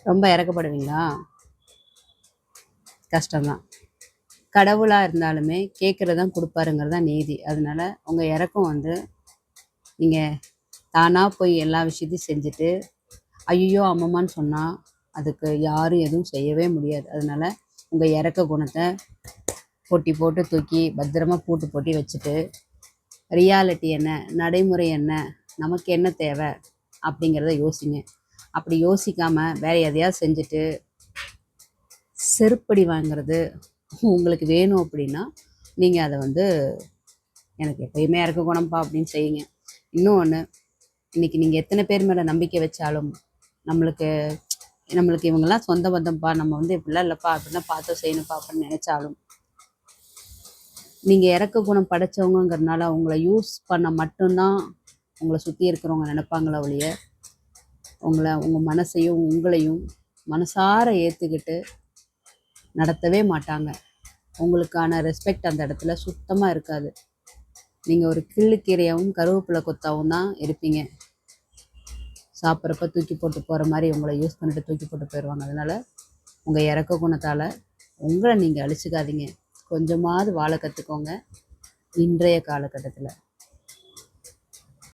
ரொம்ப இறக்கப்படுவீங்களா? கஷ்டம்தான். கடவுளாக இருந்தாலுமே கேட்குறது தான் கொடுப்பாருங்கிறது தான் நீதி. அதனால உங்கள் இறக்கம் வந்து நீங்கள் தானாக போய் எல்லா விஷயத்தையும் செஞ்சுட்டு ஐயோ அம்மம்மான்னு சொன்னால் அதுக்கு யாரும் எதுவும் செய்யவே முடியாது. அதனால உங்கள் இறக்க குணத்தை போட்டி போட்டு தூக்கி பத்திரமா பூட்டு போட்டி வச்சுட்டு ரியாலிட்டி என்ன, நடைமுறை என்ன, நமக்கு என்ன தேவை அப்படிங்கிறத யோசிங்க. அப்படி யோசிக்காமல் வேறு எதையாவது செஞ்சுட்டு செருப்படி வாங்கிறது உங்களுக்கு வேணும் அப்படின்னா நீங்கள் அதை வந்து எனக்கு எப்பயுமே இறக்க குணம்ப்பா அப்படின்னு செய்யுங்க. இன்னொன்று, இன்றைக்கி நீங்கள் எத்தனை பேர் மேலே நம்பிக்கை வச்சாலும் நம்மளுக்கு நம்மளுக்கு இவங்கெல்லாம் சொந்த பந்தம்ப்பா, நம்ம வந்து இப்படிலாம் இல்லைப்பா அப்படின்னா பார்த்து செய்யணும்ப்பா அப்படின்னு நினச்சாலும் நீங்கள் இறக்க குணம் படைச்சவங்கங்கிறதுனால உங்களை யூஸ் பண்ண மட்டும்தான் உங்களை சுற்றி இருக்கிறவங்க நினைப்பாங்களே ஒழிய உங்கள் மனசையும் உங்களையும் மனசார ஏற்றுக்கிட்டு நடத்தவே மாட்டாங்க. உங்களுக்கான ரெஸ்பெக்ட் அந்த இடத்துல சுத்தமாக இருக்காது. நீங்கள் ஒரு கிள்ளுக்கீரையாகவும் கருவேப்பிலை கொத்தாகவும் தான் இருப்பீங்க. சாப்பிட்றப்ப தூக்கி போட்டு போகிற மாதிரி உங்களை யூஸ் பண்ணிட்டு தூக்கி போட்டு போயிடுவாங்க. அதனால் உங்கள் இறக்க குணத்தால் உங்களை நீங்கள் அழிச்சிக்காதீங்க. கொஞ்சமாவது வாழ கற்றுக்கோங்க இன்றைய காலகட்டத்தில்.